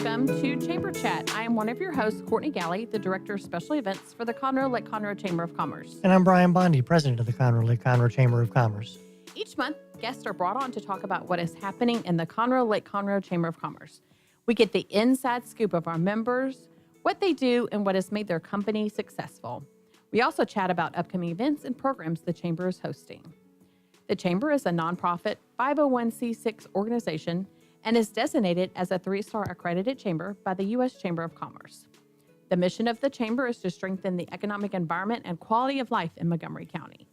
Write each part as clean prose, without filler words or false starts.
welcome to Chamber Chat. I am one of your hosts, Courtney Galley, the Director of Special Events for the Conroe Lake Conroe Chamber of Commerce. And I'm Brian Bondi, President of the Conroe Lake Conroe Chamber of Commerce. Each month, guests are brought on to talk about what is happening in the Conroe Lake Conroe Chamber of Commerce. We get the inside scoop of our members, what they do, and what has made their company successful. We also chat about upcoming events and programs the Chamber is hosting. The Chamber is a nonprofit 501c6 organization and is designated as a 3-star accredited chamber by the U.S. Chamber of Commerce. The mission of the Chamber is to strengthen the economic environment and quality of life in Montgomery County.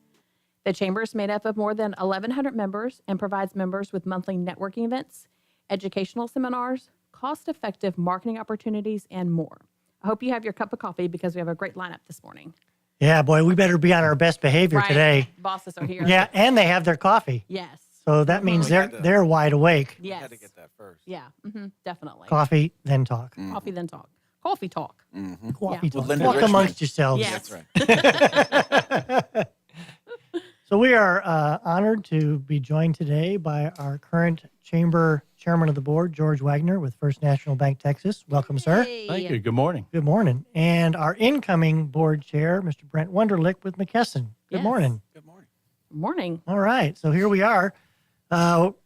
The Chamber is made up of more than 1,100 members and provides members with monthly networking events, educational seminars, cost-effective marketing opportunities, and more. I hope you have your cup of coffee because we have a great lineup this morning. Yeah, boy, we better be on our best behavior today. Bosses are here. Yeah, and they have their coffee. Yes. So that means they're wide awake. Yes. We had to get that first. Yeah, definitely. Coffee, then talk. Coffee, then talk. Coffee talk. Coffee Yeah. talk. Linda Talk Richmond. amongst yourselves. Yes. That's right. So we are honored to be joined today by our current Chamber Chairman of the Board, George Wagner with First National Bank Texas. Welcome, sir. Hey. Thank you. Good morning. Good morning. And our incoming board chair, Mr. Brent Wunderlich with McKesson. Good Yes. morning. Good morning. Morning. All right. So here we are,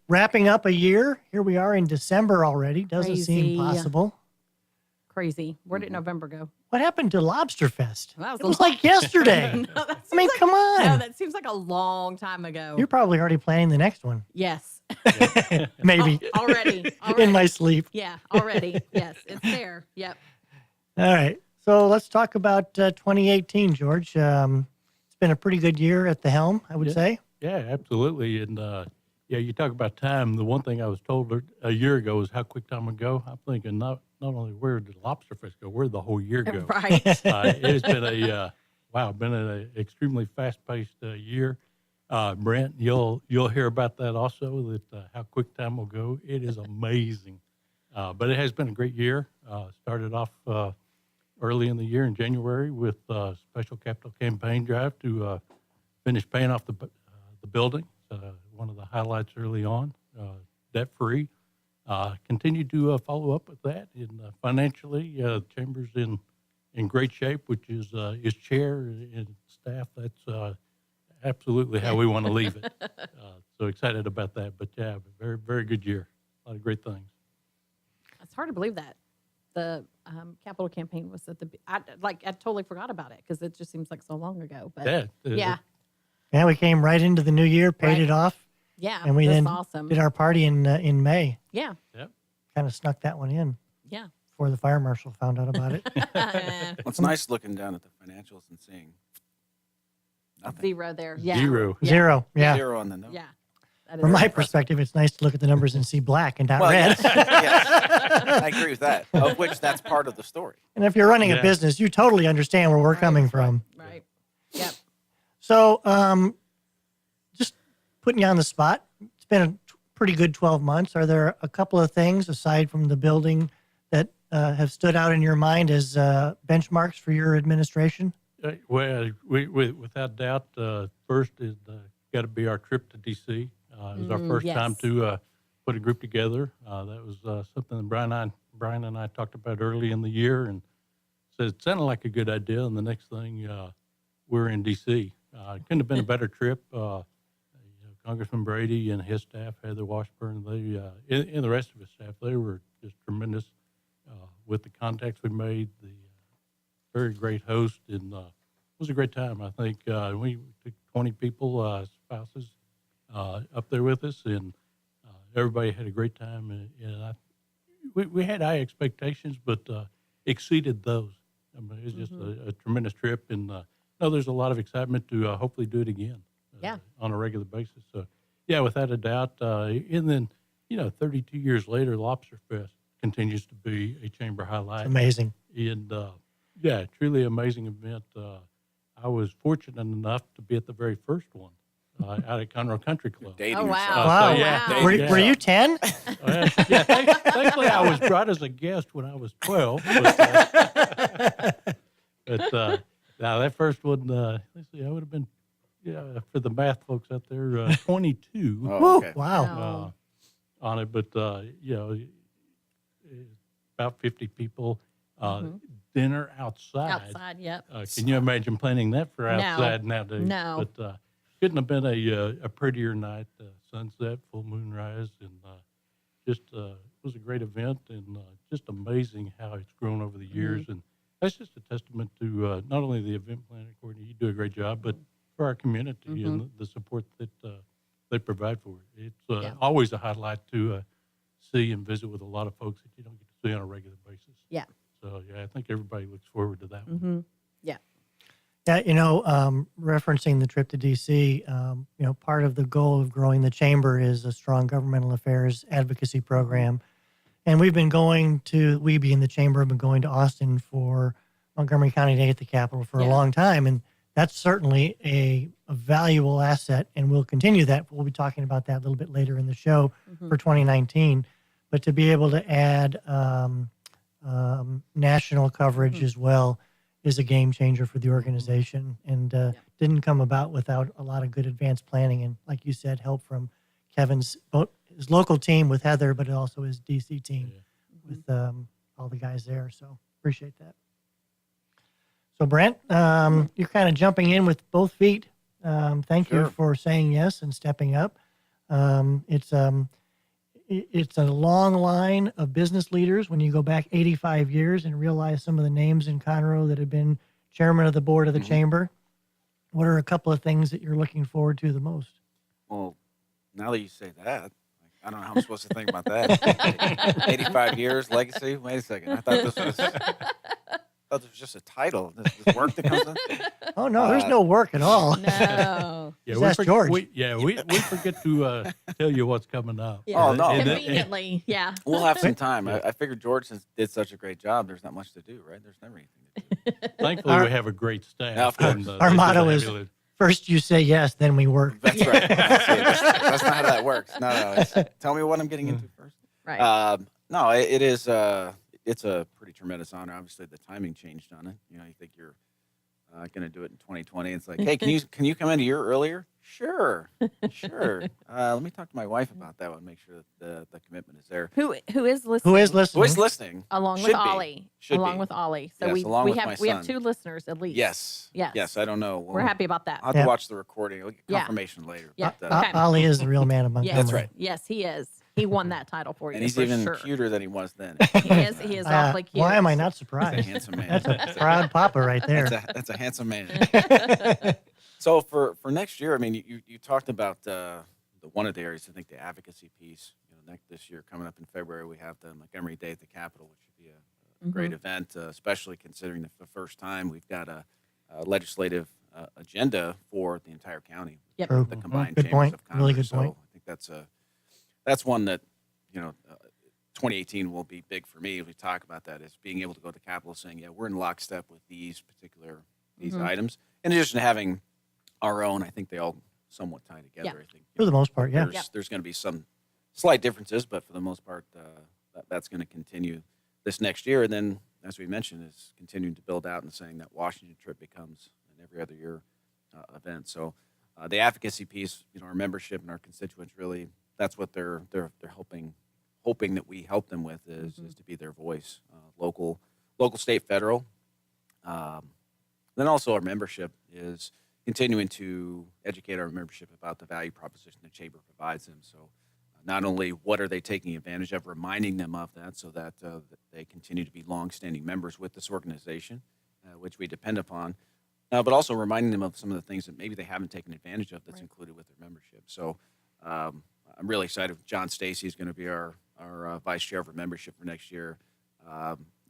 wrapping up a year. Here we are in December already. Doesn't seem Crazy. possible. Crazy. Where did November go? What happened to Lobster Fest? That was It a was long- like yesterday. No, that I mean, seems come like, on. No, that seems like a long time ago. You're probably already planning the next one. Yes. Maybe Already. in my sleep. Yeah, already. Yes, it's there. Yep. All right. So let's talk about 2018, George. It's been a pretty good year at the helm, I would say. Yeah, absolutely. And yeah, you talk about time. The one thing I was told a year ago is how quick time would go. I'm thinking not only where did Lobster Fest go, where did the whole year go? Right. It's been an extremely fast-paced year. Brent, you'll hear about that also. That how quick time will go. It is amazing, but it has been a great year. Started off early in the year in January with a special capital campaign drive to finish paying off the building. One of the highlights early on, debt-free. Continued to follow up with that. And financially, the Chamber's in great shape, which is chair and staff. That's absolutely how we want to leave it. So excited about that. But yeah, very, very good year. A lot of great things. It's hard to believe that the capital campaign was at I totally forgot about it because it just seems like so long ago. But Yeah. Yeah, we came right into the new year, paid Right. it off, yeah, and we that's then awesome. did our party in May. Yeah, Kind of snuck that one in yeah. before the fire marshal found out about it. Well, it's nice looking down at the financials and seeing nothing. Zero there. Yeah. Zero. Yeah. Zero. Yeah. Zero on the note. Yeah. That is From my impressive. perspective, it's nice to look at the numbers and see black and not Well, red. yes. I agree with that. Of which that's part of the story. And if you're running a Yeah. business, you totally understand where we're Right. coming from. Right. Yep. So, just putting you on the spot, it's been a pretty good 12 months. Are there a couple of things aside from the building that have stood out in your mind as benchmarks for your administration? Well, we without doubt, first is got to be our trip to D.C. It was our first yes. time to put a group together. That was something that Brian and I talked about early in the year, and said it sounded like a good idea. And the next thing, we're in D.C. It couldn't have been a better trip. Congressman Brady and his staff, Heather Washburn, and the rest of his staff, they were just tremendous with the contacts we made. The very great host, and it was a great time. I think we took 20 people, spouses, up there with us, and everybody had a great time. And we had high expectations, but exceeded those. I mean, it was just a tremendous trip, and there's a lot of excitement to hopefully do it again. Yeah. On a regular basis. So, yeah, without a doubt. And then, 32 years later, Lobster Fest continues to be a chamber highlight. Amazing. And yeah, truly amazing event. I was fortunate enough to be at the very first one out at Conroe Country Club. Dating Oh, wow. yourself. Wow. So, yeah, Wow. Were, yeah. were you 10? Thankfully, I was brought as a guest when I was 12. But now that first one, let's see, I would have been, for the math folks out there, 22. Oh, Woo, okay. wow. Oh. On it, but about 50 people. Dinner outside. Outside, yep. Can you imagine planning that for No. outside nowadays? No. But couldn't have been a prettier night. Sunset, full moonrise, and just it was a great event, and just amazing how it's grown over the years. And that's just a testament to not only the event planning coordinator, you do a great job, but for our community and the support that they provide for it. It's always a highlight to see and visit with a lot of folks that you don't get to see on a regular basis. Yeah. So, yeah, I think everybody looks forward to that one. Yeah. Yeah, referencing the trip to DC, part of the goal of growing the chamber is a strong governmental affairs advocacy program. And we being the chamber, have been going to Austin for Montgomery County Day at the Capitol for a long time. And that's certainly a valuable asset, and we'll continue that. We'll be talking about that a little bit later in the show for 2019. But to be able to add national coverage as well is a game changer for the organization, and didn't come about without a lot of good advanced planning. And like you said, help from Kevin's, both his local team with Heather, but also his DC team with all the guys there. So appreciate that. So Brent, you're kind of jumping in with both feet. Thank you for saying yes and stepping up. It's a long line of business leaders when you go back 85 years and realize some of the names in Conroe that have been chairman of the board of the chamber. What are a couple of things that you're looking forward to the most? Well, now that you say that, I don't know how I'm supposed to think about that. 85 years legacy. Wait a second. I thought this was just a title. This work that comes in. Oh no, there's no work at all. No. Yeah, Just ask George. We forget to tell you what's coming up. Yeah. Oh, no. Conveniently, yeah. We'll have some time. I figured George did such a great job. There's not much to do, right? There's never anything to do. Thankfully, we have a great staff. Of course. and, Our they motto do is have first you say yes, then we work. That's right. That's not how that works. No. Tell me what I'm getting into first. Right. No, it is. It's a pretty tremendous honor. Obviously, the timing changed on it. You think you're going to do it in 2020. It's like, hey, can you come in a year earlier? Sure. Let me talk to my wife about that one. Make sure that the commitment is there. Who is listening? Who is listening? Who is listening? Along Should with be. Ollie. Should along be. with Ollie. So Yes, along we with have my we have son. 2 listeners at least. Yes. Yes. I don't know. We're happy about that. I'll have Yeah. to watch the recording. I'll get Yeah. confirmation later. Yeah. But, Okay. Ollie is the real man of Montgomery. Yes. That's right. Yes, he is. He won that title for you. and he's for even sure. cuter than he was then. He is awfully cute. Why am I not He's a surprised? handsome man. That's a proud papa right there. That's a handsome man. So for next year, I mean, you talked about the one of the areas. I think the advocacy piece. This year coming up in February, we have the Montgomery Day at the Capitol, which should be a great event, especially considering the first time we've got a legislative agenda for the entire county. Yep. True. The combined Good chambers point. of commerce. Really good So point. I think that's one that 2018 will be big for me. If we talk about that, is being able to go to the Capitol saying, yeah, we're in lockstep with these items. In addition to having our own, I think they all somewhat tie together. Yeah. I think For the most part, yeah. there's going to be some slight differences, but for the most part, that's going to continue this next year. And then, as we mentioned, is continuing to build out and saying that Washington trip becomes an every other year event. So the advocacy piece, our membership and our constituents really, that's what they're hoping that we help them with is to be their voice, local, state, federal. Then also our membership is continuing to educate our membership about the value proposition the chamber provides them. So not only what are they taking advantage of, reminding them of that so that they continue to be longstanding members with this organization, which we depend upon, but also reminding them of some of the things that maybe they haven't taken advantage of that's included with their membership. So I'm really excited. John Stacy is going to be our vice chair for membership for next year.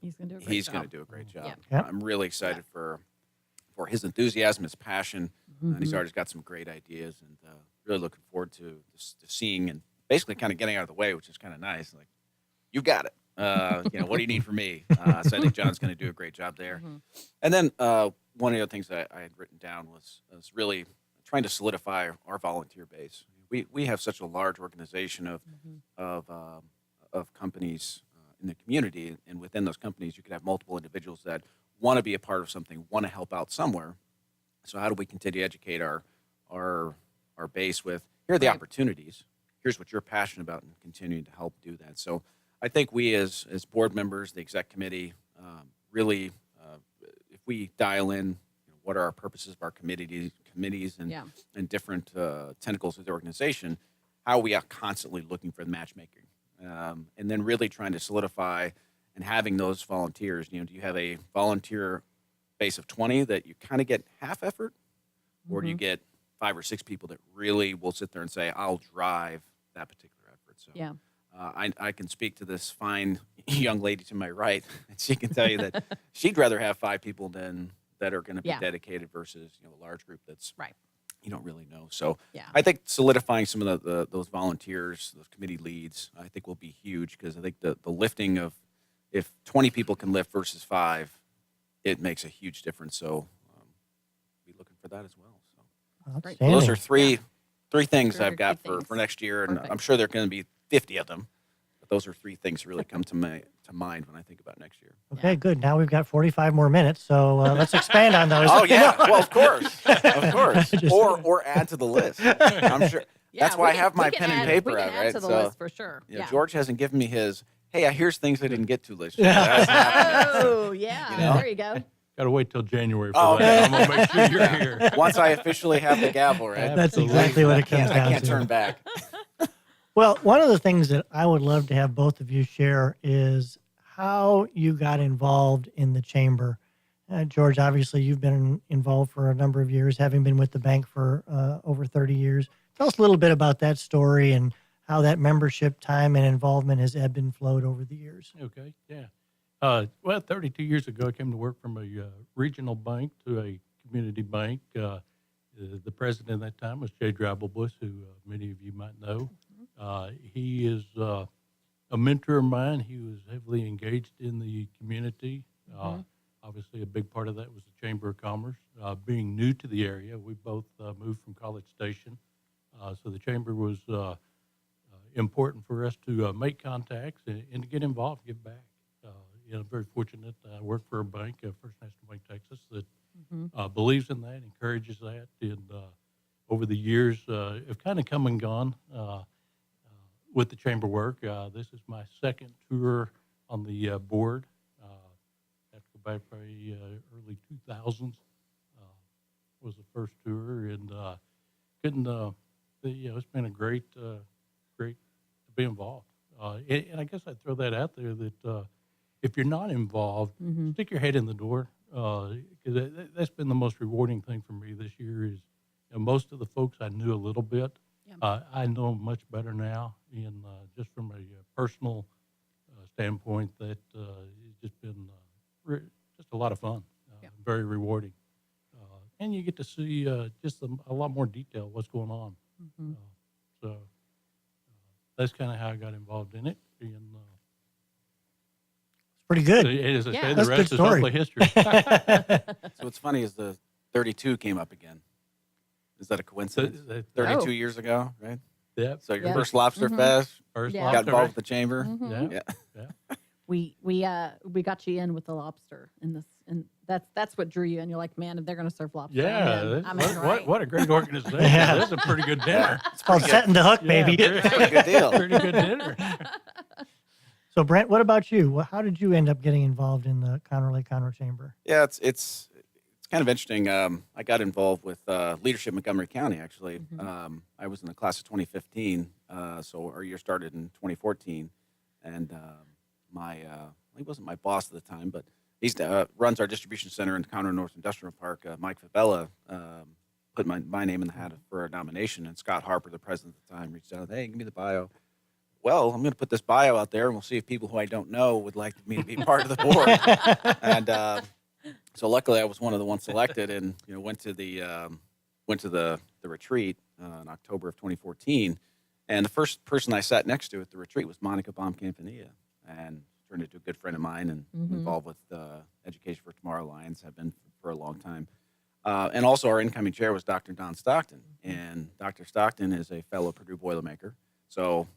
He's going to do a great He's job. going to do a great job. Yeah. Yep. I'm really excited for his enthusiasm, his passion, and he's already got some great ideas, and really looking forward to seeing and basically kind of getting out of the way, which is kind of nice. Like, you got it. What do you need from me? So I think John's going to do a great job there. And then one of the other things that I had written down was really trying to solidify our volunteer base. We have such a large organization of companies in the community, and within those companies, you could have multiple individuals that want to be a part of something, want to help out somewhere. So how do we continue to educate our base with, here are the Right. opportunities, here's what you're passionate about, and continuing to help do that. So I think we as board members, the exec committee, really, if we dial in, what are our purposes of our committees and, Yeah. and different tentacles of the organization, how are we are constantly looking for the matchmaking, and then really trying to solidify and having those volunteers. Do you have a volunteer base of 20 that you kind of get half effort, or do you get 5 or 6 people that really will sit there and say, I'll drive that particular effort? So Yeah. I can speak to this fine young lady to my right, and she can tell you that she'd rather have 5 people that are going to be Yeah. dedicated versus a large group that's Right. you don't really know. So Yeah. I think solidifying some of those volunteers, those committee leads, I think will be huge, because I think the lifting of, if 20 people can lift versus 5, it makes a huge difference. So be looking for that as well. So Great. Outstanding. those are three things Those are I've got good for things. next year, and Perfect. I'm sure there are going to be 50 of them. But those are 3 things that really come to mind when I think about next year. Okay, good. Now we've got 45 more minutes, so let's expand on those. Oh yeah, well of course, Just- or add to the list. I'm sure. Yeah, That's why I we have can- my we can pen and add- paper we can out, add right? to the So, list for sure. Yeah. George hasn't given me his. Hey, here's things I didn't get to list. Year. That hasn't happened yet. Oh, yeah. You know? There you go. Got to wait till January for Oh, that. I'm going to make sure you're Yeah. here. Once I officially have the gavel, right? That's exactly what it comes I down can't to. turn back. Well, one of the things that I would love to have both of you share is how you got involved in the chamber. George, obviously, you've been involved for a number of years, having been with the bank for over 30 years. Tell us a little bit about that story and how that membership time and involvement has ebbed and flowed over the years. Okay, yeah. Well, 32 years ago, I came to work from a regional bank to a community bank. The president at that time was Jay Drabelbus, who many of you might know. He is a mentor of mine. He was heavily engaged in the community. Obviously, a big part of that was the Chamber of Commerce. Being new to the area, we both moved from College Station. So the Chamber was important for us to make contacts and to get involved, give back. I'm very fortunate. I work for a bank, First National Bank Texas, that believes in that, encourages that, and over the years have kind of come and gone with the chamber work. This is my second tour on the board. I have to go back probably early 2000s was the first tour, and it's been a great to be involved. And I guess I'd throw that out there that if you're not involved, stick your head in the door, because that's been the most rewarding thing for me this year is most of the folks I knew a little bit. Yeah. I know them much better now, and just from a personal standpoint, that it's just been just a lot of fun, very rewarding. And you get to see just a lot more detail what's going on. So that's kind of how I got involved in it. And Pretty good. as I Yeah. say, That's the a good rest is story. hopefully history. So what's funny is the 32 came up again. Is that a coincidence? 32 Oh. years ago, right? Yeah, So your Yeah. first lobster fest, first Yeah. got lobster. involved with the chamber. Mm-hmm. Yeah, Yeah. We got you in with the lobster in this, and that's what drew you in. You're like, man, if they're going to serve lobster, yeah. I'm in, right? What a great organization! Yeah. That's a pretty good dinner. It's called setting the hook, Yeah, baby. Pretty good deal. Pretty good dinner. So, Brent, what about you? How did you end up getting involved in the Conroe Lake Conroe Chamber? Yeah, it's kind of interesting. I got involved with leadership in Montgomery County, actually. I was in the class of 2015, so our year started in 2014. And he wasn't my boss at the time, but he runs our distribution center in Conroe North Industrial Park. Mike Favela put my name in the hat for a nomination, and Scott Harper, the president at the time, reached out, hey, give me the bio. Well, I'm going to put this bio out there, and we'll see if people who I don't know would like me to be part of the board. And so luckily, I was one of the ones selected, and went to the retreat in October of 2014. And the first person I sat next to at the retreat was Monica Baum-Campanilla, and turned into a good friend of mine, and involved with Education for Tomorrow Alliance. Have been for a long time. And also, our incoming chair was Dr. Don Stockton, and Dr. Stockton is a fellow Purdue Boilermaker. So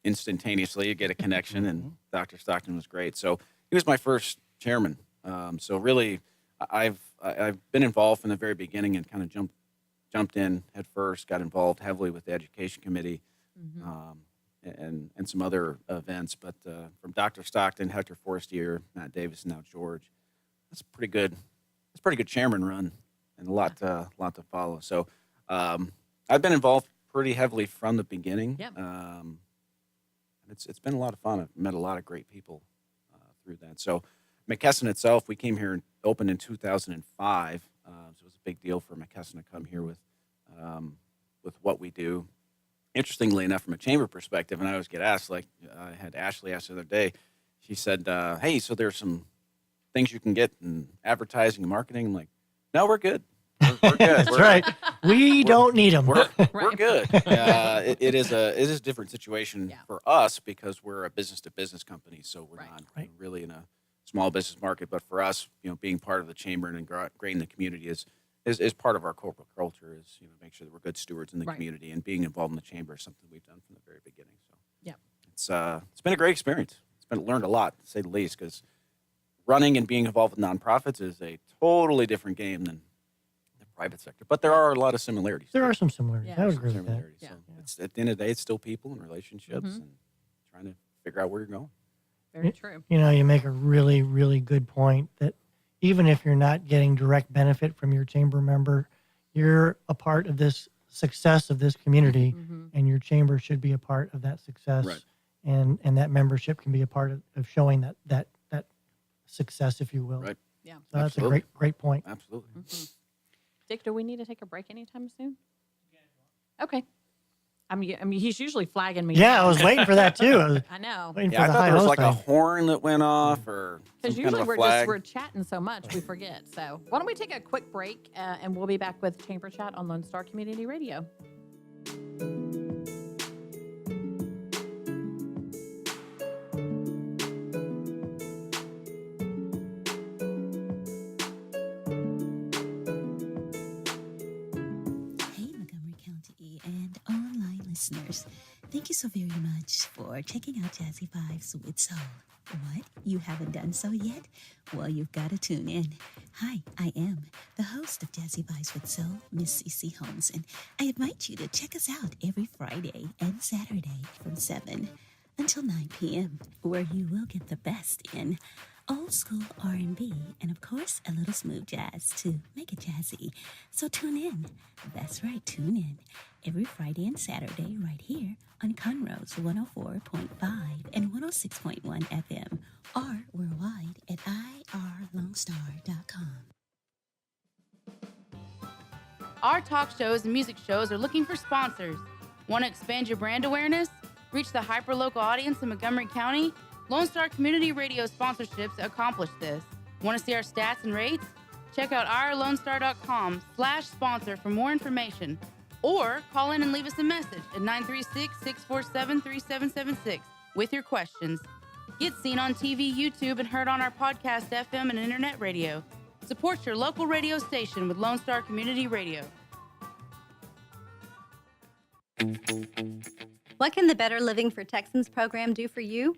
instantaneously, you get a connection, and Dr. Stockton was great. So he was my first chairman. So really, I've been involved from the very beginning and kind of jumped in head first. Got involved heavily with the education committee, and some other events. But from Dr. Stockton, Hector Forestier, Matt Davis, and now George, that's pretty good. That's a pretty good chairman run, and a lot to follow. So I've been involved pretty heavily from the beginning. Yep. And it's been a lot of fun. I've met a lot of great people through that. So McKesson itself, we came here and opened in 2005. So it was a big deal for McKesson to come here with what we do. Interestingly enough, from a chamber perspective, and I always get asked, like I had Ashley ask the other day, she said, hey, so there's some things you can get in advertising and marketing. I'm like, no, we're good. We're good. That's right. We don't need them. We're Right. good. It is a different situation Yeah. for us because we're a business-to-business company, so we're Right. not Right. really in a small business market. But for us, being part of the chamber and ingrained in the community is part of our corporate culture. Is make sure that we're good stewards in the Right. community, and being involved in the chamber is something we've done from the very beginning. So Yep. it's been a great experience. Learned a lot, to say the least, because running and being involved with nonprofits is a totally different game than the private sector. But there are a lot of similarities. There too. are some similarities. Yeah. I would Some agree with that. similarities. Yeah. So it's at the end of the day, it's still people and relationships Mhm. and trying to figure out where you're going. Very true. You make a really, really good point that even if you're not getting direct benefit from your chamber member, you're a part of this success of this community, Mhm. and your chamber should be a part of that success. Right. And that membership can be a part of showing that success, if you will. Right. Yeah. So that's Absolutely. a great point. Absolutely. Mhm. Dick, do we need to take a break anytime soon? Okay. I mean, he's usually flagging me. Yeah, I was waiting for that too. I was I know. waiting Yeah, for I the thought high there was host like a thing. horn that went off or Because some kind usually of a we're flag. we're chatting so much we forget. So why don't we take a quick break and we'll be back with Chamber Chat on Lone Star Community Radio. Hey, Montgomery County and online listeners. Thank you so very much for checking out Jazzy Vibes with Soul. What? You haven't done so yet? Well, you've got to tune in. Hi, I am the host of Jazzy Vibes with Soul, Miss CeCe Holmes, and I invite you to check us out every Friday and Saturday from 7 until 9 p.m., where you will get the best in old school R&B, and of course, a little smooth jazz to make it jazzy. So tune in. That's right, tune in every Friday and Saturday right here on Conroe's 104.5 and 106.1 FM, or worldwide at irlonestar.com. Our talk shows and music shows are looking for sponsors. Want to expand your brand awareness? Reach the hyper-local audience in Montgomery County? Lone Star Community Radio sponsorships accomplish this. Want to see our stats and rates? Check out irlonestar.com/sponsor for more information. Or call in and leave us a message at 936-647-3776 with your questions. Get seen on TV, YouTube, and heard on our podcast, FM, and internet radio. Support your local radio station with Lone Star Community Radio. What can the Better Living for Texans program do for you?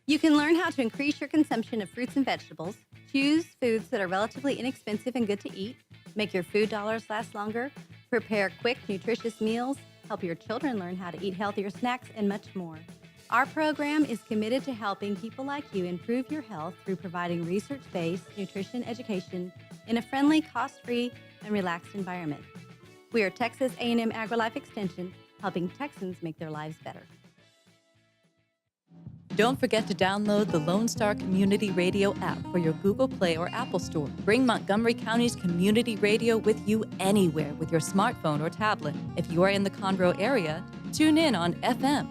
You can learn how to increase your consumption of fruits and vegetables, choose foods that are relatively inexpensive and good to eat, make your food dollars last longer, prepare quick, nutritious meals, help your children learn how to eat healthier snacks, and much more. Our program is committed to helping people like you improve your health through providing research-based nutrition education in a friendly, cost-free, and relaxed environment. We are Texas A&M AgriLife Extension, helping Texans make their lives better. Don't forget to download the Lone Star Community Radio app for your Google Play or Apple Store. Bring Montgomery County's community radio with you anywhere with your smartphone or tablet. If you are in the Conroe area, tune in on FM.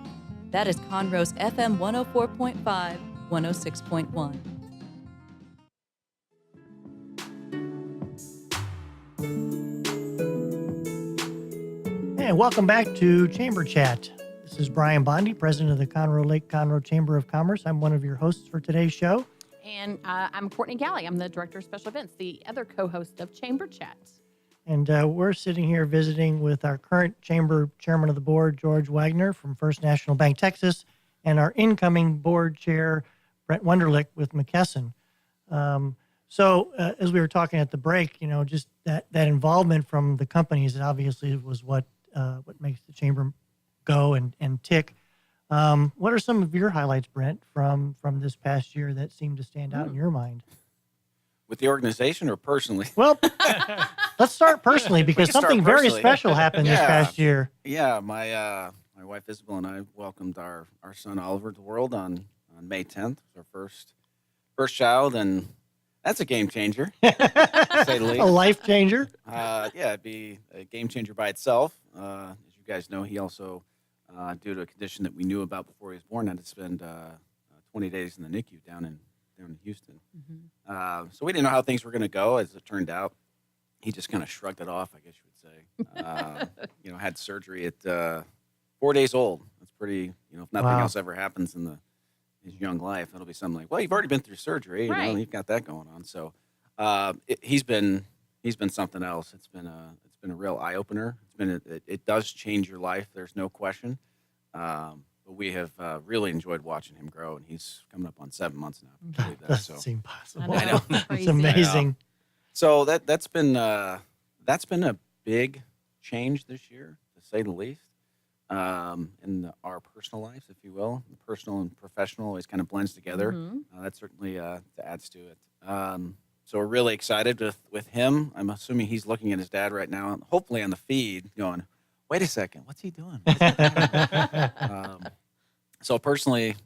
That is Conroe's FM 104.5, 106.1. Hey, welcome back to Chamber Chat. This is Brian Bondi, president of the Conroe Lake Conroe Chamber of Commerce. I'm one of your hosts for today's show. And I'm Courtney Galley. I'm the director of special events, the other co-host of Chamber Chats. And we're sitting here visiting with our current chamber chairman of the board, George Wagner from First National Bank, Texas, and our incoming board chair, Brent Wunderlich with McKesson. So as we were talking at the break, just that involvement from the companies obviously was what makes the chamber go and tick. What are some of your highlights, Brent, from this past year that seemed to stand out in your mind? With the organization or personally? Well, let's start personally because can start something very personally. special happened this Yeah. past year. Yeah, my wife Isabel and I welcomed our son Oliver to the world on May 10th. It was our first child, and that's a game changer, to say the A least. life changer. Yeah, it'd be a game changer by itself. As you guys know, he also, due to a condition that we knew about before he was born, had to spend 20 days in the NICU down in Houston. So we didn't know how things were going to go. As it turned out, he just kind of shrugged it off, I guess you would say. Had surgery at 4 days old. That's pretty. If nothing Wow. else ever happens in his young life, it'll be something like, well, you've already been through surgery. Right. You've got that going on. So he's been something else. It's been a real eye opener. It does change your life. There's no question. But we have really enjoyed watching him grow, and he's coming up on 7 months now. I believe that. Doesn't So, seem possible. I know. It's Crazy. amazing. so that's been a big change this year, to say the least. In our personal lives, if you will, the personal and professional always kind of blends together. That certainly adds to it. So we're really excited with him. I'm assuming he's looking at his dad right now, hopefully on the feed, going, "Wait a second, what's he doing?" So personally,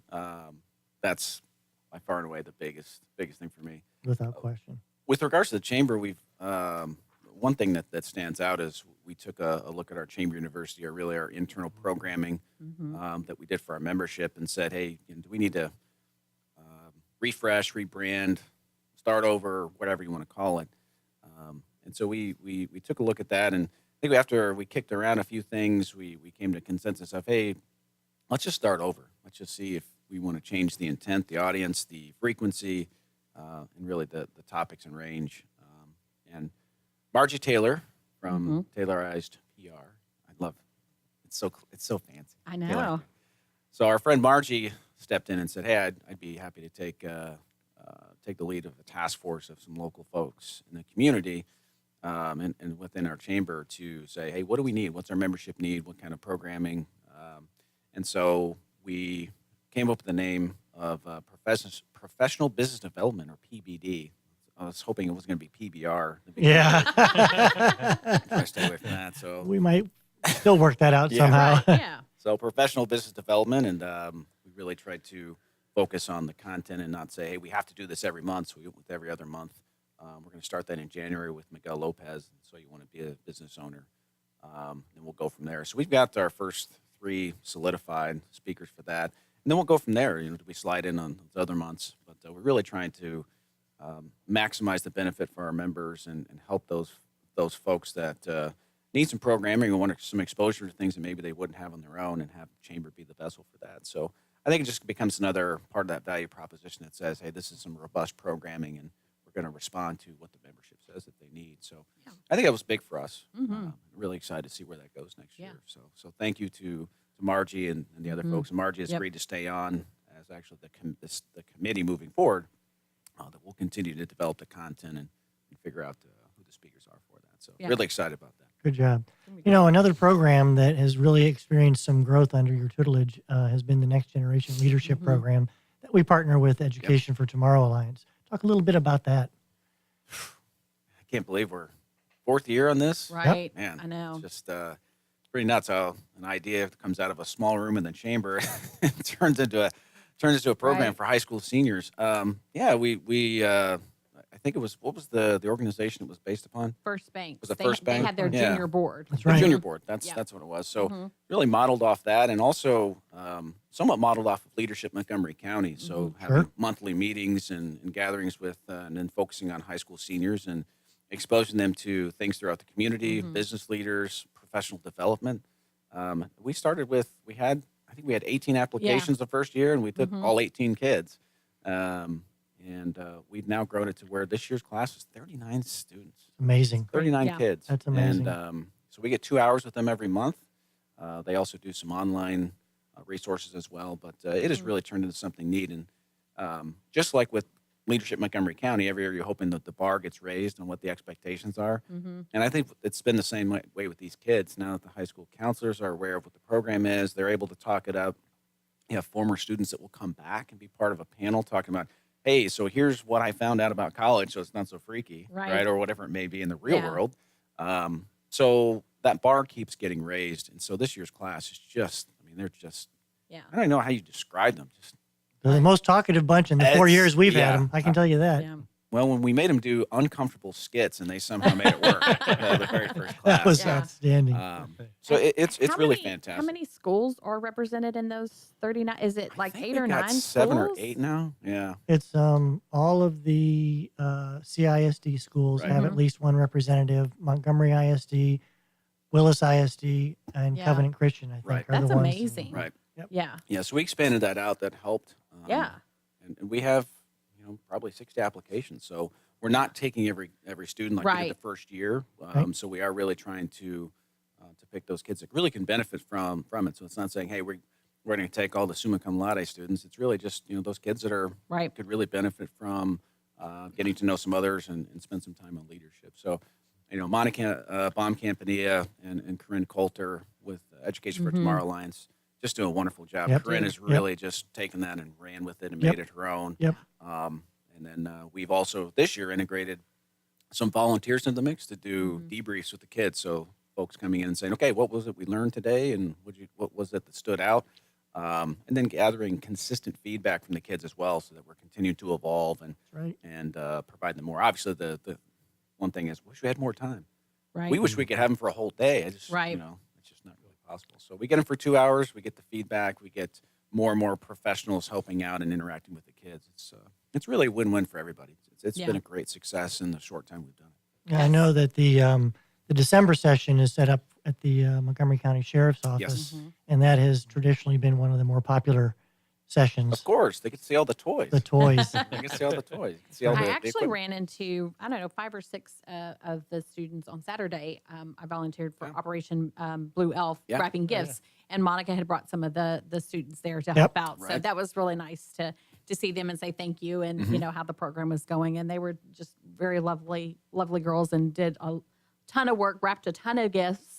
that's by far and away the biggest thing for me. Without question. With regards to the chamber, we've one thing that stands out is we took a look at our chamber university, our internal programming that we did for our membership, and said, hey, do we need to refresh, rebrand, start over, whatever you want to call it? And so we took a look at that, and I think after we kicked around a few things, we came to a consensus of, hey, let's just start over. Let's just see if we want to change the intent, the audience, the frequency, and really the topics and range. And Margie Taylor from Taylorized PR. I love it's so fancy. I know. Taylor. So our friend Margie stepped in and said, "Hey, I'd be happy to take the lead of a task force of some local folks in the community and within our chamber to say, hey, what do we need? What's our membership need? What kind of programming?" And so we came up with the name of Professional Business Development, or PBD. I was hoping it was going to be PBR. Yeah. Try to stay away from that. So We might still work that out Yeah. somehow. Right, yeah. So professional business development, and we really tried to focus on the content and not say, hey, we have to do this every month. So we went with every other month. We're going to start that in January with Miguel Lopez. So you want to be a business owner, and we'll go from there. So we've got our first 3 solidified speakers for that, and then we'll go from there. Do we slide in on the other months? But we're really trying to maximize the benefit for our members and help those folks that need some programming and want some exposure to things that maybe they wouldn't have on their own, and have the chamber be the vessel for that. So I think it just becomes another part of that value proposition that says, hey, this is some robust programming, and we're going to respond to what the membership says that they need. So I think that was big for us. Really excited to see where that goes next Yeah. year. So thank you to Margie and the other folks. And Margie has Yep. agreed to stay on as actually the committee moving forward, that we'll continue to develop the content and figure out who the speakers are for that. So Yeah. really excited about that. Good job. Another program that has really experienced some growth under your tutelage has been the Next Generation Leadership Program that we partner with Education for Tomorrow Alliance. Talk a little bit about that. I can't believe we're 4th year on this. Right. Man, I know. It's just pretty nuts how an idea comes out of a small room in the chamber and turns into a program Right. for high school seniors. We I think it was, what was the organization it was based upon? First Bank. Was it They- First They Bank? had their Yeah. junior board. That's The right. junior board. That's Yeah. what it was. So really modeled off that, and also somewhat modeled off of Leadership Montgomery County. So having Sure. monthly meetings and gatherings with, and then focusing on high school seniors and exposing them to things throughout the community, business leaders, professional development. We started with, I think we had 18 applications the first year, and we took all 18 kids. And we've now grown it to where this year's class is 39 students. Amazing. 39 Yeah. kids. That's amazing. And so we get 2 hours with them every month. They also do some online resources as well, but it has really turned into something neat. And just like with Leadership Montgomery County, every year you're hoping that the bar gets raised on what the expectations are. And I think it's been the same way with these kids. Now that the high school counselors are aware of what the program is, they're able to talk it up. You have former students that will come back and be part of a panel talking about, hey, so here's what I found out about college, so it's not so freaky, Right. Or whatever it may be in the real Yeah. world. So that bar keeps getting raised. And so this year's class is just, I mean, they're just, Yeah. I don't know how you describe them. Just, They're the most talkative bunch in the 4 It's- years we've had yeah. them. I can tell you that. Yeah. well, when we made them do uncomfortable skits and they somehow made it work the very first class. That was Yeah. outstanding. So it's How really many- fantastic. How many schools are represented in those 39? Is it like I think 8 we've or got 9 7 or schools? 8 now. Yeah. It's all of the CISD schools Right. have at least one representative. Montgomery ISD, Willis ISD, and Yeah. Covenant Christian, I think, Right. are That's the ones. amazing. Right. Yeah. Yeah. So we expanded that out. That helped. Yeah. And we have, probably 60 applications. So we're not taking every student like we Right. did the first year. Right. So we are really trying to pick those kids that really can benefit from it. So it's not saying, hey, we're going to take all the summa cum laude students. It's really just those kids that are Right. could really benefit from getting to know some others and spend some time on leadership. So, Monica Baum-Campania and Corinne Coulter with Education for Mm-hmm. Tomorrow Alliance just doing a wonderful job. Yep. Corinne has Yep. really just taken that and ran with it and Yep. made it her own. Yep. And then we've also this year integrated some volunteers into the mix to do Mm-hmm. debriefs with the kids. So folks coming in and saying, okay, what was it we learned today, and what was it that stood out? And then gathering consistent feedback from the kids as well, so that we're continuing to evolve and Right. provide them more. Obviously, the one thing is, wish we had more time. Right. We wish we could have them for a whole day. I just, Right. it's just not really possible. So we get them for 2 hours. We get the feedback. We get more and more professionals helping out and interacting with the kids. It's really a win-win for everybody. It's Yeah. been a great success in the short time we've done it. Yeah, I know that the December session is set up at the Montgomery County Sheriff's Office, Mm-hmm. and that has traditionally been one of the more popular sessions. Of course, they get to see all the toys. The toys. They get to see all the toys. You can see all I the actually equipment. ran into, I don't know, 5 or 6 of the students on Saturday. I volunteered for Yeah. Operation Blue Elf Yeah. wrapping gifts, and Monica had brought some of the students there to Yep. help out. So Right. that was really nice to see them and say thank you and Mm-hmm. how the program was going. And they were just very lovely girls and did a ton of work, wrapped a ton of gifts.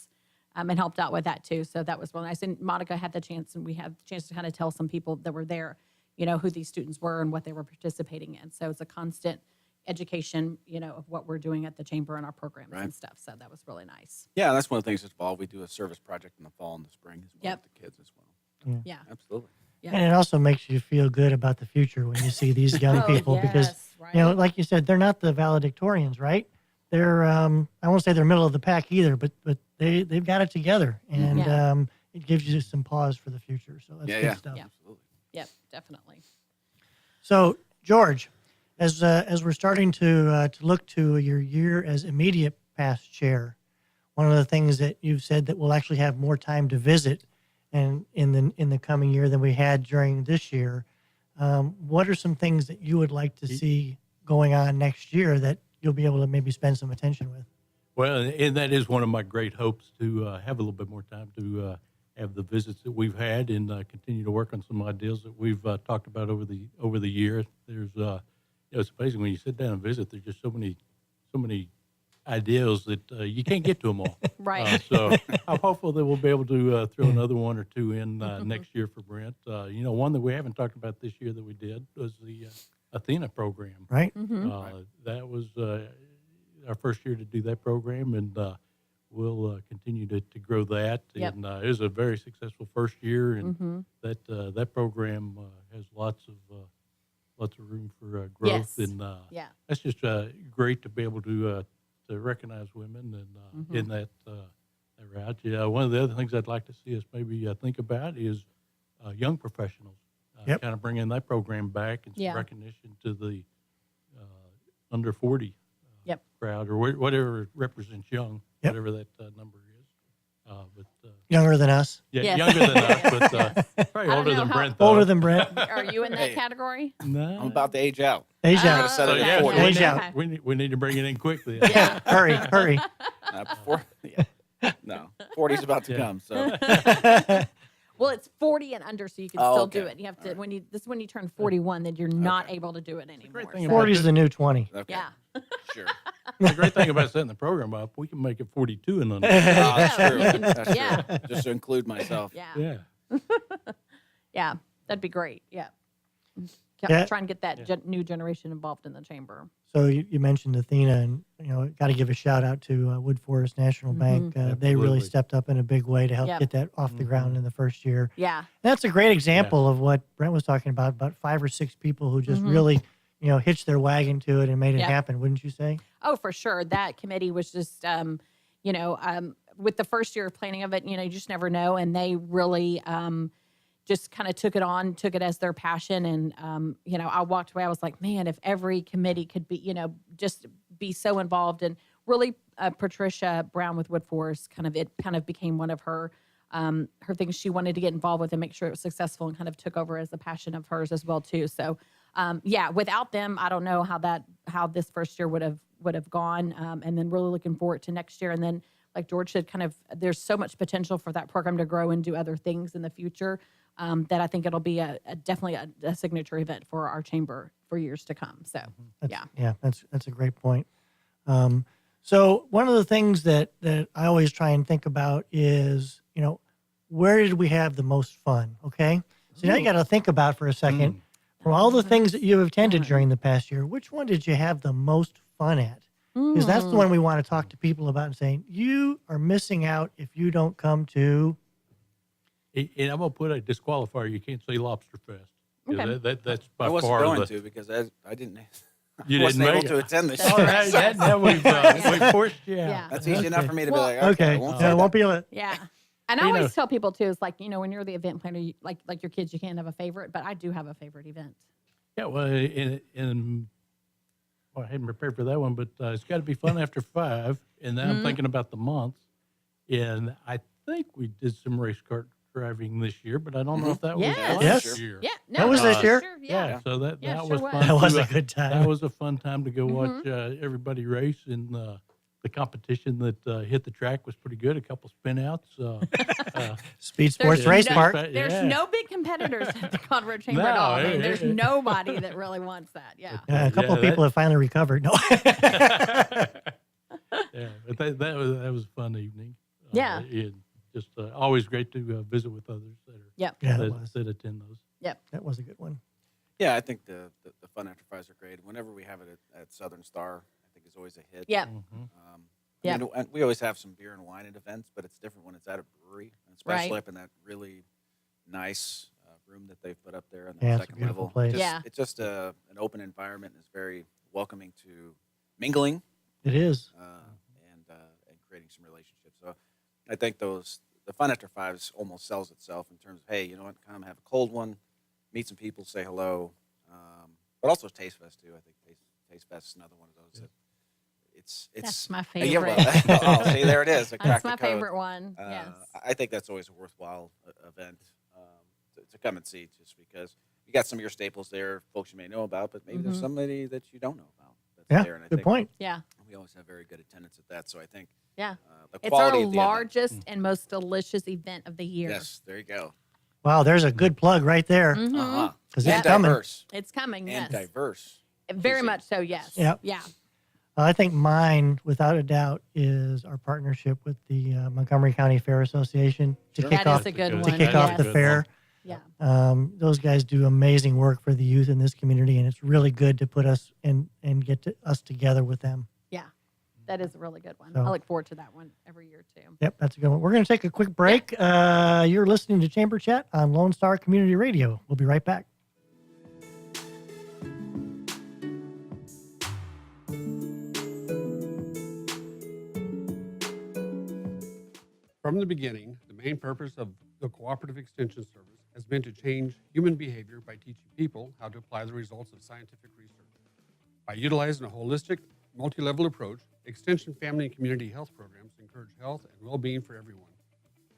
And helped out with that too. So that was really nice. And Monica had the chance, and we had the chance to kind of tell some people that were there, who these students were and what they were participating in. So it's a constant education, of what we're doing at the chamber and our programs Right. and stuff. So that was really nice. Yeah, that's one of the things that's involved. We do a service project in the fall and the spring as well Yep. with the kids as well. Yeah. Absolutely. Yeah. And it also makes you feel good about the future when you see these young Oh, people because, yes, right. like you said, they're not the valedictorians, right? They're, I won't say they're middle of the pack either, but they've got it together, and Yeah. it gives you some pause for the future. So that's good stuff. Yeah. Absolutely. Yep, definitely. So, George, as we're starting to look to your year as immediate past chair, one of the things that you've said that we'll actually have more time to visit, and in the coming year than we had during this year. What are some things that you would like to see going on next year that you'll be able to maybe spend some attention with? Well, and that is one of my great hopes to have a little bit more time to have the visits that we've had and continue to work on some ideas that we've talked about over the years. There's, it's amazing when you sit down and visit. There's just so many ideas that you can't get to them all. Right. So I'm hopeful that we'll be able to throw another one or two in next year for Brent. One that we haven't talked about this year that we did was the Athena program. Right? That was our first year to do that program, and we'll continue to grow that. Yep. And it was a very successful first year, and that program has lots of room for growth. Yes. And Yeah. that's just great to be able to recognize women and in that route. Yeah, one of the other things I'd like to see us maybe think about is young professionals. Yep. Kind of bringing that program back and some Yeah. recognition to the under 40 Yep. crowd or whatever represents young, Yep. whatever that number is. But Younger than us, yeah, Yes. younger than us, but probably I don't older know than how- Brent. Though. older than Brent. Are you in that Hey. category? No, I'm about to age out. Age I'm out. gonna set So it yeah, at 40. Age out. we need to bring it in quickly. Yeah. Hurry. Before, yeah. No, 40's about to Yeah. come. So Well, it's 40 and under, so you can Oh, still do okay. it. You have to this is when you turn 41, then you're not able to do it anymore. great thing So- about 40 is the new 20. okay, yeah. sure. The great thing about setting the program up, we can make it 42 and under. That's Yeah, true. you can- That's yeah. true. Just to include myself. Yeah. Yeah. Yeah. That'd be great. Yeah. Yeah. Try and get that new generation involved in the chamber. So you mentioned Athena, and got to give a shout out to Wood Forest National Bank. They really Absolutely. stepped up in a big way to help Yep. get that off the ground in the first year. Yeah. That's a great example of what Brent was talking about 5 or 6 people who just really, hitched their wagon to it and made it Yep. happen, wouldn't you say? Oh, for sure. That committee was just, with the first year of planning of it, you just never know. And they really just kind of took it as their passion. And, I walked away, I was like, man, if every committee could be, just be so involved. And really, Patricia Brown with Wood Forest, it kind of became one of her things she wanted to get involved with and make sure it was successful, and kind of took over as a passion of hers as well too. So, without them, I don't know how this first year would have gone. And then really looking forward to next year. And then, like George said, there's so much potential for that program to grow and do other things in the future, that I think it'll be definitely a signature event for our chamber for years to come. So, That's a great point. So one of the things that I always try and think about is, where did we have the most fun? Okay. So now you got to think about for a second, from all the things that you have attended during the past year, which one did you have the most fun at? Because that's the one we want to talk to people about and saying, you are missing out if you don't come to. And I'm going to put a disqualifier. You can't say Lobster Fest. 'Cause Okay. That's by I wasn't far going the, to because I didn't. You wasn't didn't able make to it. attend this Oh, year. that we forced you out. Yeah. That's easy enough for me to Well, be like, okay, I won't say I won't that. be able to. Yeah. And I You always know- tell people too, it's like, when you're the event planner, like your kids, you can't have a favorite, but I do have a favorite event. Yeah, well, I hadn't prepared for that one, but it's got to be fun after 5. And then I'm thinking about the months. And I think we did some race car driving this year, but I don't know if that was Yes. Yes. last year. Yeah. No, That was no, this for year? Sure, Yeah, yeah. so that Yeah, that sure was was. fun. That was too. a good time. That was a fun time to go watch everybody race, and the competition that hit the track was pretty good. A couple spin outs. Speed Sports There's Race no- Park. There's no big competitors at the Conroe Chamber at No, all. I mean, it- there's it- nobody that really wants that. Yeah. A couple of that- people have finally recovered. No. Yeah, but that was a fun evening. Yeah. And just always great to visit with others that are Yep. Yeah, that, it was. that attend those. That was a good one. Yeah, I think the fun after 5s are great. Whenever we have it at Southern Star, I think it's always a hit. Yep. Yeah. And we always have some beer and wine at events, but it's different when it's at a brewery, and especially Right. up in that really nice room that they've put up there on the Yeah, it's a second beautiful level. place. Yeah. It's just an open environment. It's very welcoming to mingling It is. and creating some relationships. So I think the fun after 5s almost sells itself in terms of, hey, you know what, come have a cold one, meet some people, say hello, but also Taste Fest too. I think Taste Fest is another one of those that it's That's my yeah, favorite. well, oh, see, there it is. I That's cracked the my code. favorite one. Yes. I think that's always a worthwhile event to come and see, just because you got some of your staples there, folks you may know about, but maybe there's somebody that you don't know about that's Yeah, there. And I good think point. Yeah. we always have very good attendance at that. So I think Yeah. the It's our quality of the event- largest and most delicious event of the year. Yes, there you go. Wow, there's a good plug right there. Mhm. Uh-huh. 'Cause And it's coming. diverse. It's coming. And Yes. diverse. Very Easy. much so. Yes. Yep. Yeah. I think mine, without a doubt, is our partnership with the Montgomery County Fair Association to Sure. kick That off is a good To one. to kick off the Yes. fair. Yeah. Those guys do amazing work for the youth in this community, and it's really good to put us in and get us together with them. Yeah. That is a really good one. So- I look forward to that one every year too. Yep, that's a good one. We're going to take a quick break. You're listening to Chamber Chat on Lone Star Community Radio. We'll be right back. From the beginning, the main purpose of the Cooperative Extension Service has been to change human behavior by teaching people how to apply the results of scientific research. By utilizing a holistic, multi-level approach, Extension family and community health programs encourage health and well-being for everyone.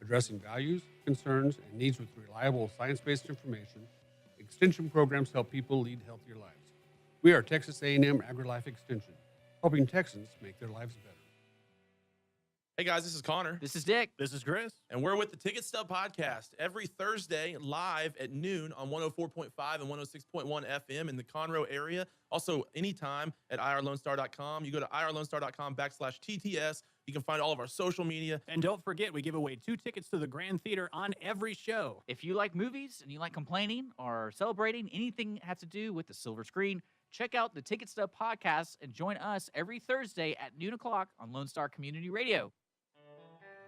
Addressing values, concerns, and needs with reliable science-based information, Extension programs help people lead healthier lives. We are Texas A&M AgriLife Extension, helping Texans make their lives better. Hey guys, this is Connor. This is Dick. This is Chris. And we're with the Ticket Stub Podcast every Thursday live at noon on 104.5 and 106.1 FM in the Conroe area. Also, anytime at irlonestar.com. You go to irlonestar.com/TTS You can find all of our social media. And don't forget, we give away 2 tickets to the Grand Theater on every show. If you like movies and you like complaining or celebrating anything that has to do with the silver screen, check out the Ticket Stub podcast and join us every Thursday at noon o'clock on Lone Star Community Radio.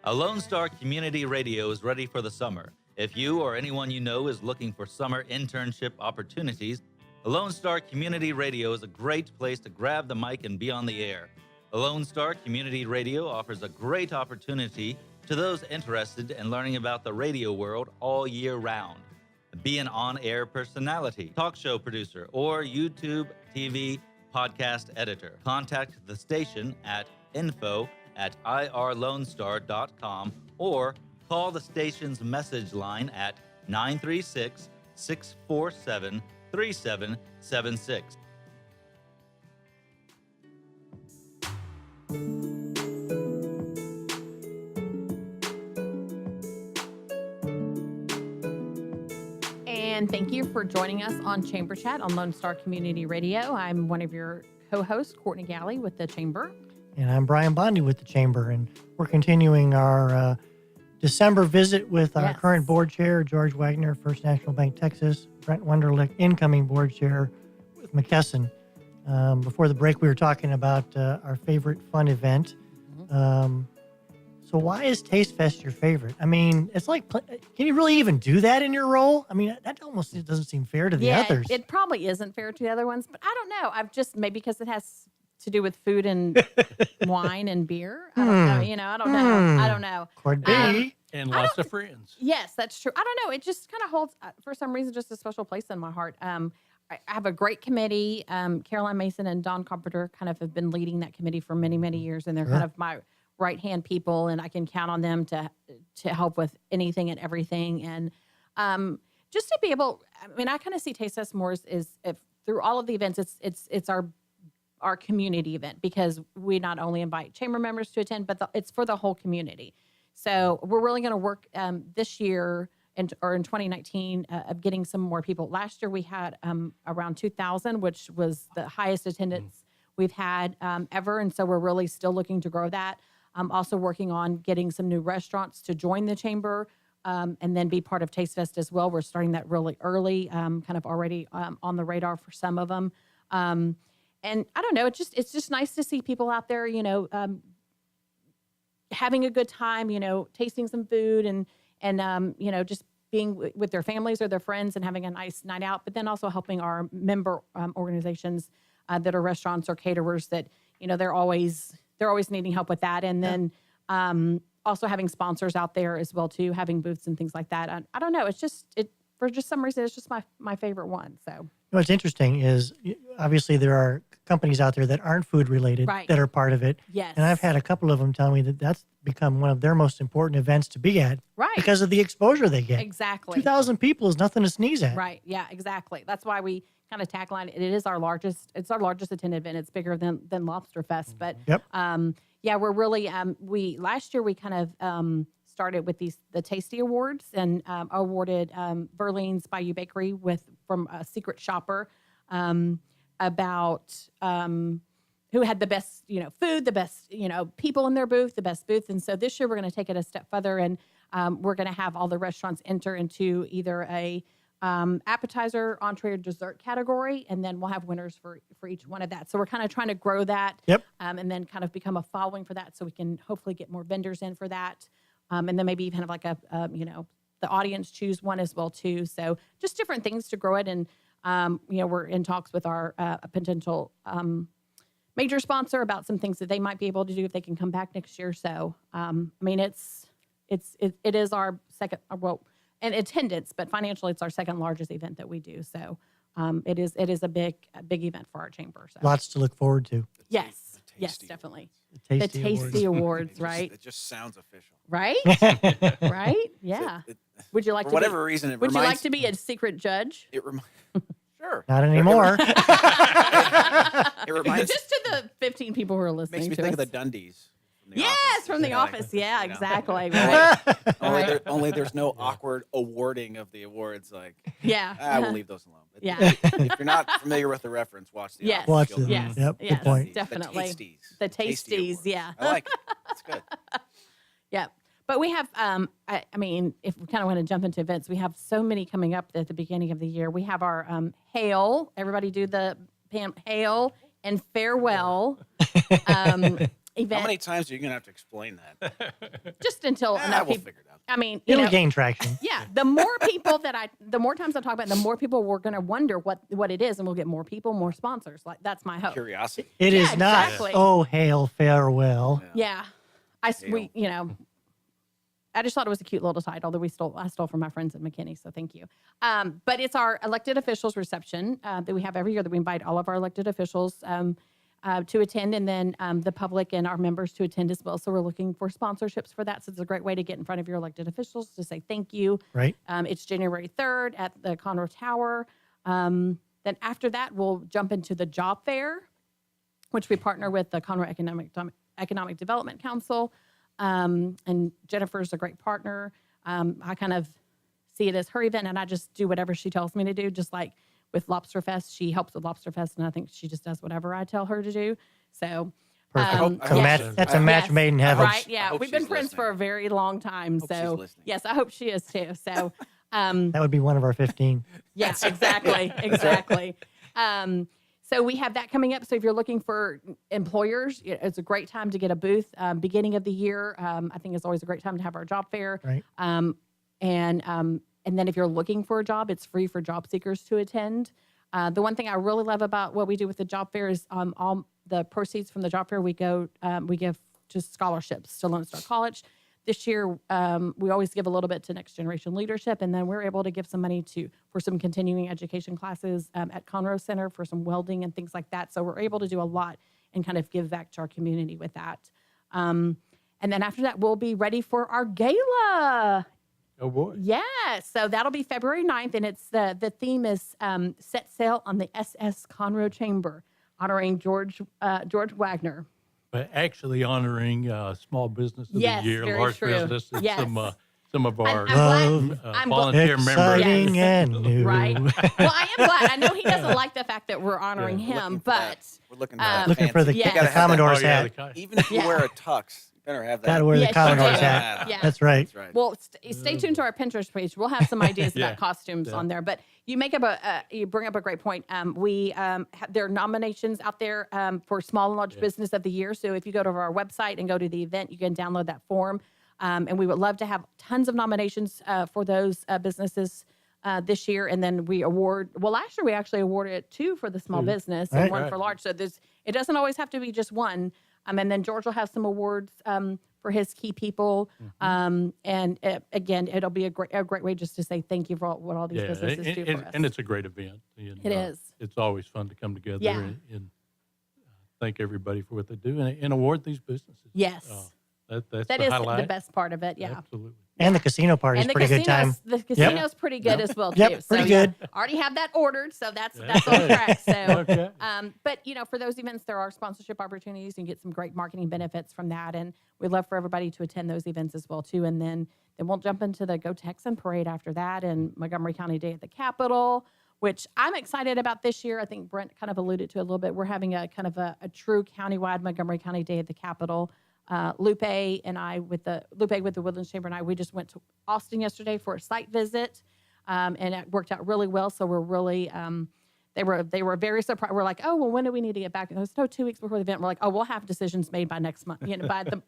A Lone Star Community Radio is ready for the summer. If you or anyone you know is looking for summer internship opportunities, a Lone Star Community Radio is a great place to grab the mic and be on the air. A Lone Star Community Radio offers a great opportunity to those interested in learning about the radio world all year round. Be an on-air personality, talk show producer, or YouTube, TV, podcast editor. Contact the station at info@irlonestar.com or call the station's message line at 936-647-3776. And thank you for joining us on Chamber Chat on Lone Star Community Radio. I'm one of your co-hosts, Courtney Galley with the Chamber. And I'm Brian Bondi with the Chamber, and we're continuing our December visit with our current board chair, George Wagner, First National Bank, Texas, Brent Wunderlich, incoming board chair with McKesson. Before the break, we were talking about our favorite fun event. So why is Taste Fest your favorite? I mean, it's like, can you really even do that in your role? I mean, that almost doesn't seem fair to the others. It probably isn't fair to the other ones, but I don't know. I've just, maybe because it has to do with food and wine and beer. I don't know. You know, I don't know. I don't know. Could be. And lots of friends. Yes, that's true. I don't know. It just kind of holds, for some reason, just a special place in my heart. I have a great committee. Caroline Mason and Don Carpenter kind of have been leading that committee for many, many years, and they're kind of my right-hand people, and I can count on them to help with anything and everything. And just to be able, I mean, I kind of see Taste Fest more as if through all of the events, it's our community event, because we not only invite chamber members to attend, but it's for the whole community. So we're really going to work this year or in 2019 of getting some more people. Last year we had around 2,000, which was the highest attendance we've had ever. And so we're really still looking to grow that. I'm also working on getting some new restaurants to join the chamber and then be part of Taste Fest as well. We're starting that really early, kind of already on the radar for some of them. And I don't know, it's just nice to see people out there, you know, having a good time, you know, tasting some food and you know, just being with their families or their friends and having a nice night out, but then also helping our member organizations that are restaurants or caterers that, you know, they're always needing help with that. And then also having sponsors out there as well too, having booths and things like that. I don't know. It's just, for just some reason, it's just my favorite one. So. What's interesting is obviously there are companies out there that aren't food related that are part of it. Yes. And I've had a couple of them tell me that that's become one of their most important events to be at. Right. Because of the exposure they get. Exactly. 2,000 people is nothing to sneeze at. Right. Yeah, exactly. That's why we kind of tagline it. It is our largest attended event. It's bigger than Lobster Fest. But yeah, we're really, last year we kind of started with the Tasty Awards and awarded Verlene's Bayou Bakery from a Secret Shopper about who had the best, you know, food, the best, you know, people in their booth, the best booth. And so this year we're going to take it a step further, and we're going to have all the restaurants enter into either a appetizer, entree, or dessert category, and then we'll have winners for each one of that. So we're kind of trying to grow that, and then kind of become a following for that, so we can hopefully get more vendors in for that, and then maybe even have like a you know, the audience choose one as well too. So just different things to grow it, and you know, we're in talks with our potential major sponsor about some things that they might be able to do if they can come back next year. So I mean, it is our second, well, in attendance, but financially it's our second largest event that we do. So it is a big event for our chamber. So. Lots to look forward to. Yes, definitely. The Tasty Awards, right? It just sounds official. Right? Right? Yeah. Would you like, for whatever reason, would you like to be a secret judge? It reminds. Sure. Not anymore. It reminds. Just to the 15 people who are listening. Makes me to think us. of the Dundies. From The Office. Yeah, you know. exactly. Right. Only there's no awkward awarding of the awards. Like, yeah, we'll leave those alone. But yeah. If you're not familiar with the reference, watch the Office. Watch You'll it. know. Yep. Good point. Definitely. The The Tasties. Awards. Yeah. I like it. It's good. Yeah. But we have, I mean, if we kind of want to jump into events, we have so many coming up at the beginning of the year. We have our Hail. Everybody do the Hail and Farewell event. How many times are you going to have to explain that? Just until enough we'll people. figure it out. I mean, you It'll know, gain traction. yeah. The more people the more times I talk about it, the more people we're going to wonder what it is, and we'll get more people, more sponsors. Like that's my hope. Curiosity. It Yeah, is not, exactly. oh, hail, farewell. Yeah. We, you know, I just thought it was a cute little title that I stole from my friends at McKinney. So thank you. But it's our elected officials reception that we have every year that we invite all of our elected officials to attend, and then the public and our members to attend as well. So we're looking for sponsorships for that. So it's a great way to get in front of your elected officials to say thank you. Right. It's January 3rd at the Conroe Tower. Then after that, we'll jump into the job fair, which we partner with the Conroe Economic Development Council. And Jennifer's a great partner. I kind of see it as her event, and I just do whatever she tells me to do, just like with Lobster Fest. She helps with Lobster Fest, and I think she just does whatever I tell her to do. So Perfect. yes. That's a match Yes. made in heaven. Right, yeah. hope We've been she's friends listening. for a very long time. Hope she's So listening. yes, I hope she is too. So That would be one of our 15. yeah, exactly. Exactly. So we have that coming up. So if you're looking for employers, it's a great time to get a booth. Beginning of the year, I think it's always a great time to have our job fair. Right. And then if you're looking for a job, it's free for job seekers to attend. The one thing I really love about what we do with the job fair is all the proceeds from the job fair we give to scholarships to Lone Star College. This year, we always give a little bit to Next Generation Leadership, and then we're able to give some money for some continuing education classes at Conroe Center for some welding and things like that. So we're able to do a lot and kind of give back to our community with that. And then after that, we'll be ready for our gala. Oh, boy. Yes, so that'll be February 9th, and it's the theme is Set Sail on the SS Conroe Chamber, honoring George Wagner. But actually honoring Small Business of Yes, the Year, very large true. business, and Yes. some of our I'm glad- volunteer members. Exciting Yes. and new. Right. Well, I am glad. I know he doesn't like the fact that we're honoring him, but We're looking, Looking for the, Yeah. the Commodore's Oh, yeah, hat. even if you Yeah. wear a tux, you better have that. Gotta wear Yes, the Commodore's you do. hat. Yeah. That's right. That's right. well, stay tuned to our Pinterest page. We'll have some ideas Yeah. about costumes Yeah. on there. But you bring up a great point. There are nominations out there for Small and Large Business of the Year. So if you go to our website and go to the event, you can download that form. And we would love to have tons of nominations for those businesses this year. And then we last year we actually awarded 2 for the small business and Right. 1 for large. So it doesn't always have to be just one. And then George will have some awards for his key people. And again, it'll be a great way just to say thank you for what all these businesses do for us. And it's a great event. And, It is. It's always fun to come together Yeah. and thank everybody for what they do and award these businesses. Yes. That's That the is highlight. the best part of it. Yeah. Absolutely. And the casino party is And the pretty good time. The casino's pretty good as well, too. Yep, So, pretty yeah, good. already have that ordered, so that's on track. So, Okay. but for those events, there are sponsorship opportunities. You can get some great marketing benefits from that, and we'd love for everybody to attend those events as well, too. And then we'll jump into the Go Texan Parade after that, and Montgomery County Day at the Capitol, which I'm excited about this year. I think Brent kind of alluded to a little bit. We're having a kind of a true countywide Montgomery County Day at the Capitol. Lupe and I, with the Woodlands Chamber and I, we just went to Austin yesterday for a site visit, and it worked out really well. So we're really, they were very surprised. We're like, oh, well, when do we need to get back? And it was 2 weeks before the event. We're like, oh, we'll have decisions made by next month,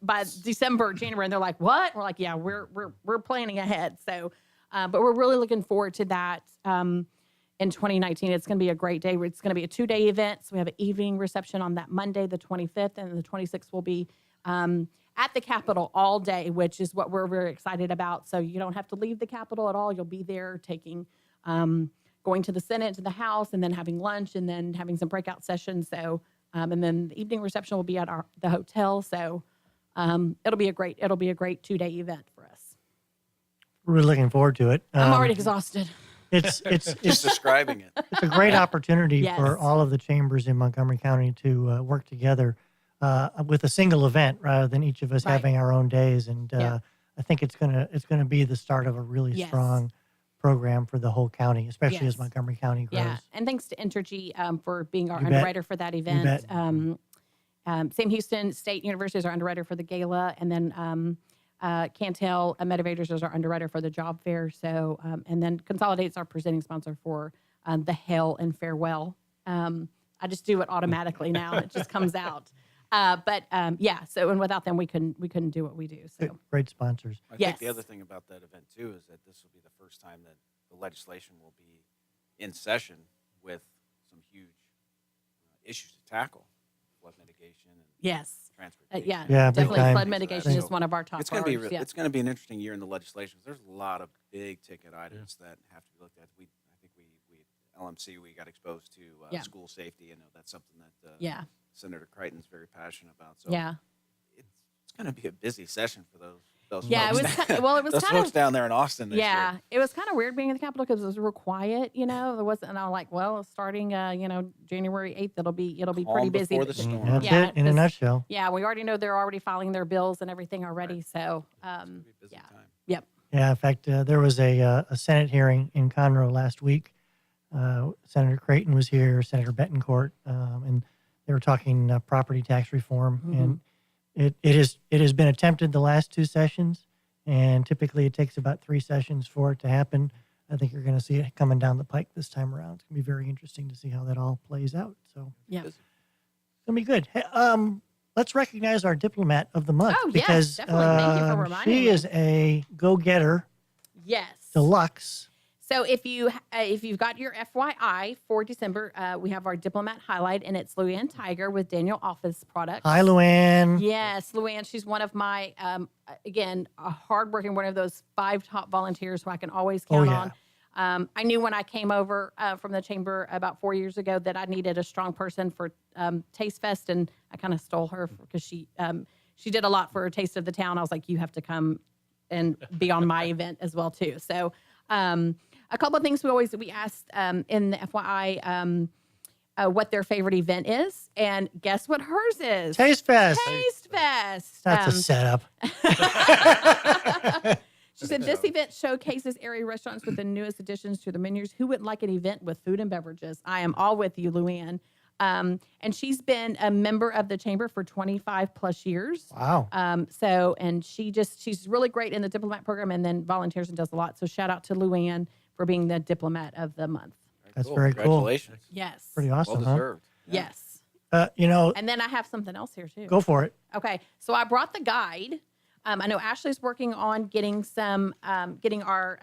by December, January. And they're like, what? We're like, yeah, we're planning ahead. So, but we're really looking forward to that. In 2019, it's going to be a great day. It's going to be a 2-day event. So we have an evening reception on that Monday, the 25th, and the 26th will be at the Capitol all day, which is what we're very excited about. So you don't have to leave the Capitol at all. You'll be there going to the Senate, to the House, and then having lunch, and then having some breakout sessions. So, and then the evening reception will be at the hotel. So it'll be a great 2-day event for us. We're looking forward to it. I'm already exhausted. It's Just describing it. it's a great opportunity Yes. for all of the chambers in Montgomery County to work together with a single event rather than each of us Right. having our own days. And Yeah. I think it's gonna be the start of a really Yes. strong program for the whole county, especially as Yes. Montgomery County grows. Yeah, and thanks to Entergy for being our You bet. underwriter for that event. bet. Sam Houston State University is our underwriter for the gala, and then Cantel Motivators is our underwriter for the job fair. So, and then Consolidate's our presenting sponsor for the Hail and Farewell. I just do it automatically now; it just comes out. But yeah, so and without them, we couldn't do what we do. So Great sponsors. I Yes. think the other thing about that event too is that this will be the first time that the legislation will be in session with some huge issues to tackle, flood mitigation and yes, transportation. yeah, Yeah, big definitely time. flood mitigation is So one of our top it's going to be priorities. Yeah. it's going to be an interesting year in the legislation. There's a lot of big ticket items that have to be looked at. I think we LMC we got exposed to Yeah. school safety. I know that's something that Yeah. Senator Crichton's very passionate about. So Yeah. it's going to be a busy session for those. Yeah, it folks was down- kind well, it was those kind folks of down there in Austin this yeah, year. it was kind of weird being in the Capitol because it was real quiet, There wasn't, and I'm like, well, starting, January 8th, it'll be pretty Calm busy. before the but- storm. That's Yeah, it in a 'cause- nutshell. Yeah, we already know they're already filing their bills and everything already. So, It's gonna be a busy yeah, time. yep, Yeah, in fact, there was a Senate hearing in Conroe last week. Senator Creighton was here, Senator Betancourt, and they were talking property tax reform. And it has been attempted the last 2 sessions, and typically it takes about 3 sessions for it to happen. I think you're going to see it coming down the pike this time around. It's going to be very interesting to see how that all plays out. So yeah. it's going to be good. Hey, let's recognize our diplomat of the month Oh, yes, because definitely. Thank you for reminding she me. is a go-getter Yes. deluxe. So if you've got your FYI for December, we have our diplomat highlight, and it's Luann Tiger with Daniel Office Products. Hi, Luann. Yes, Luann. She's one of my, again, a hardworking, one of those 5 top volunteers who I can always count yeah. on. I knew when I came over from the chamber about 4 years ago that I needed a strong person for Taste Fest, and I kind of stole her because she did a lot for Taste of the Town. I was like, you have to come and be on my event as well too. So a couple of things we asked in the FYI what their favorite event is, and guess what hers is? Taste Fest. Taste Fest. That's a setup. She said this event showcases area restaurants with the newest additions to the menus. Who wouldn't like an event with food and beverages? I am all with you, Luann. And she's been a member of the chamber for 25 plus years. Wow. And she's really great in the diplomat program and then volunteers and does a lot. So shout out to Luann for being the diplomat of the month. That's very cool. Congratulations. Yes. Pretty awesome, Well deserved. Yeah. Yes. huh? And then I have something else here too. Go for it. Okay, so I brought the guide. I know Ashley's working on getting our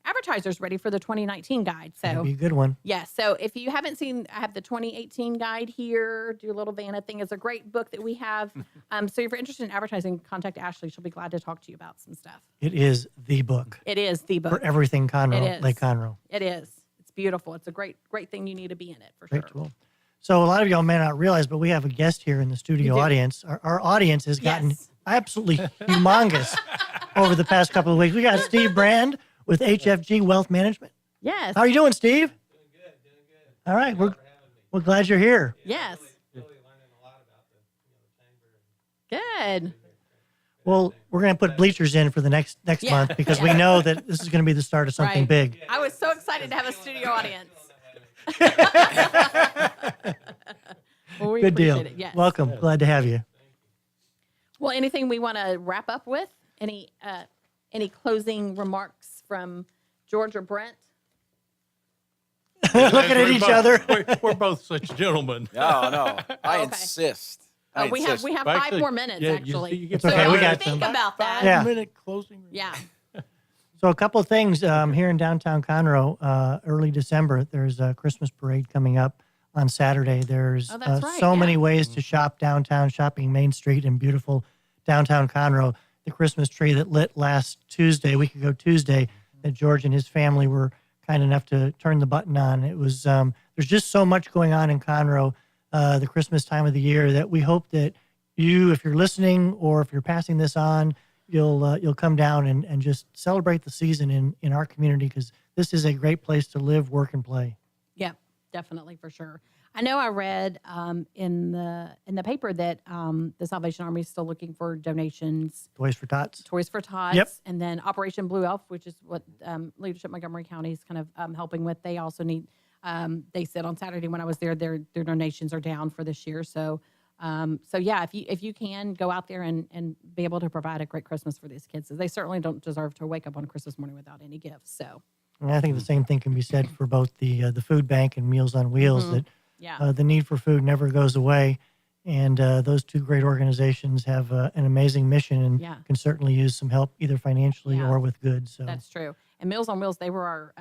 advertisers ready for the 2019 guide. That'd So be a good one. yeah, so if you haven't seen, I have the 2018 guide here. Do a little Vanna thing. It's a great book that we have. So if you're interested in advertising, contact Ashley. She'll be glad to talk to you about some stuff. It is the book It is the book. for everything Conroe, It is. Lake Conroe. It is. It's beautiful. It's a great thing. You need to be in it for Great sure. tool. So a lot of y'all may not realize, but we have a guest here in the studio do. audience. Our audience has gotten Yes. absolutely humongous over the past couple of weeks. We got Steve Brand with HFG Wealth Management. Yes. How are you doing, Steve? Doing good. All right. We're glad you're here. Yes. Good. Well, we're going to put bleachers in for the next Yeah. month because we know that this is going to be the start of something Right. big. I was so excited to have a studio audience. Well, we Good deal. appreciate it. Yes. Welcome. Glad to have you. Well, anything we want to wrap up with? Any closing remarks from George or Brent? Looking at each other. We're both such gentlemen. No. I Okay. insist. I We have insist. 5 more minutes Yeah, you actually. see, you It's get okay, So we y'all got think some. about that. Yeah. 5-minute closing. Yeah. So a couple of things here in downtown Conroe, early December, there's a Christmas parade coming up on Saturday. There's Oh, that's right, so many yeah. ways to shop downtown, shopping Main Street in beautiful downtown Conroe. The Christmas tree that lit last Tuesday, a week ago Tuesday, that George and his family were kind enough to turn the button on. It was there's just so much going on in Conroe, the Christmas time of the year, that we hope that you, if you're listening or if you're passing this on, you'll come down and just celebrate the season in our community, because this is a great place to live, work, and play. Yep, definitely for sure. I know I read in the paper that the Salvation Army is still looking for donations. Toys for Tots. Toys for Tots. Yep. And then Operation Blue Elf, which is what Leadership Montgomery County is kind of helping with. They also need, they said on Saturday when I was there, their donations are down for this year. So So yeah, if you can go out there and be able to provide a great Christmas for these kids, they certainly don't deserve to wake up on Christmas morning without any gifts. So And I think the same thing can be said for both the food bank and Meals on Wheels. Mhm. That Yeah. the need for food never goes away, and those two great organizations have an amazing mission and Yeah. can certainly use some help either financially Yeah. or with goods. So That's true. And Meals on Wheels, they were our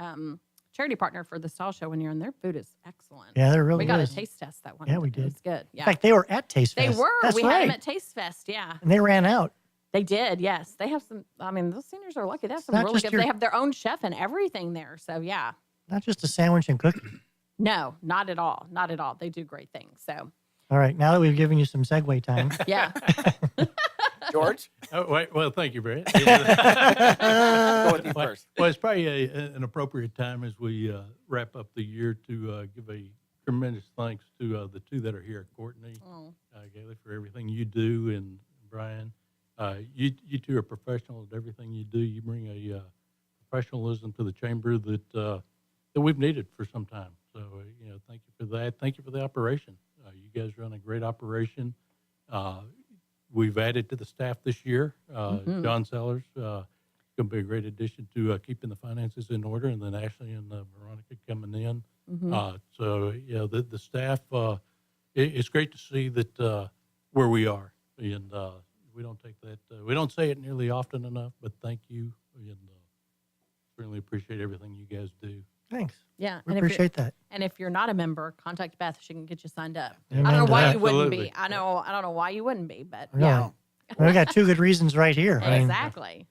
charity partner for the stall show one year, and their food is excellent. yeah, they're really We got good. a taste test that one. Yeah, year. we It did. was good. Yeah. In fact, they were at Taste They Fest. were. That's We right. had them at Taste Fest. Yeah. And they ran out. They did. Yes. They have some. I mean, those seniors are lucky. They have some not really just good. your- They have their own chef and everything there. So yeah. Not just a sandwich and cookie. No, not at all. Not at all. They do great things. So All right, now that we've given you some segue time. yeah. George, Oh, wait, well, thank you, Brett. go with you Well, first. well, it's probably an appropriate time as we wrap up the year to give a tremendous thanks to the two that are here, Courtney, Oh. Gailey, for everything you do, and Brian. You two are professional at everything you do. You bring a professionalism to the chamber that we've needed for some time. So, thank you for that. Thank you for the operation. You guys run a great operation. We've added to the staff this year. Mhm. John Sellers going to be a great addition to keeping the finances in order, and then Ashley and Veronica coming in. Mhm. So the staff. It's great to see that where we are, and we don't take that. We don't say it nearly often enough, but thank you, and certainly appreciate everything you guys do. Thanks. Yeah. We and if you're- appreciate that. And if you're not a member, contact Beth. She can get you signed up. Amen I don't know to why that. you wouldn't Absolutely. be. I don't know why you wouldn't be, but Really? yeah. Well, we got two good reasons right here. I mean, Exactly.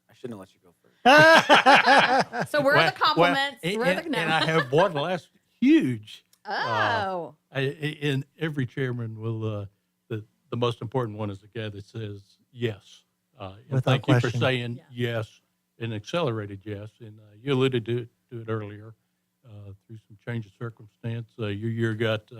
I shouldn't have let you go first. So where are the compliments? and, Where are the and I have one last huge. Oh. And every chairman will. The most important one is the guy that says yes. And Without thank you for question. saying yes, an accelerated yes. And you alluded to it earlier through some change of circumstance. Your year got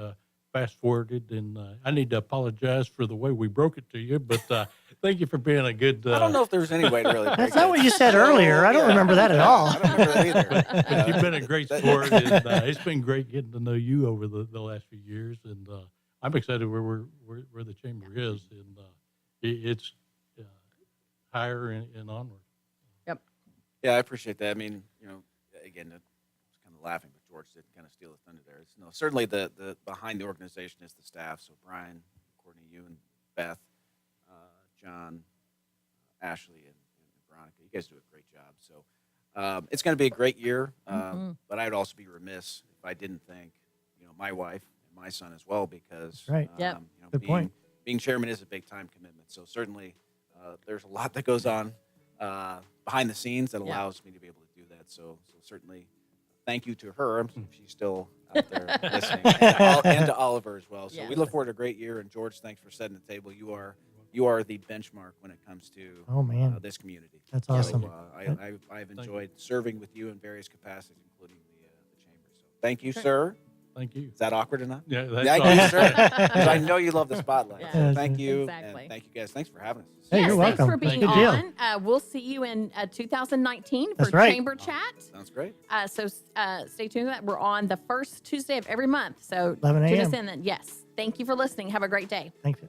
fast forwarded, and I need to apologize for the way we broke it to you. But thank you for being a good. I don't know if there's any way to really. That's break not it. what you said earlier. I don't remember that at all. I don't remember that either. But you've been a great sport, and it's been great getting to know you over the last few years. And I'm excited where the chamber is, and it's higher and onward. Yeah, I appreciate that. I mean, again, I was kind of laughing, but George did kind of steal the thunder there. No, certainly the behind the organization is the staff. So Brian, Courtney, you and Beth, John, Ashley, and Veronica, you guys do a great job. So it's going to be a great year. But I'd also be remiss if I didn't thank, my wife and my son as well, because Right. Yep. Good point. Being chairman is a big time commitment. So certainly there's a lot that goes on behind the scenes that allows me to be able to do that. So certainly thank you to her. If she's still out there listening, and to Oliver as well. So we look forward to a great year. And George, thanks for setting the table. You are the benchmark when it comes to Oh, man. this community. That's awesome. So, I've enjoyed serving with you in various capacities, including the chamber. So thank you, sir. Thank you. Is that awkward enough? Yeah, that's Thank awesome. you, sir. 'Cause I know you love the spotlight. Yeah. So thank you. Exactly. And thank you guys. Thanks for having us. Hey, Yes, you're thanks welcome. for being Good deal. on. We'll see you in 2019 for That's right. Chamber Chat. Sounds great. So stay tuned to that. We're on the first Tuesday of every month. So 11 tune us a.m. in then. Yes. Thank you for listening. Have a great day. Thanks.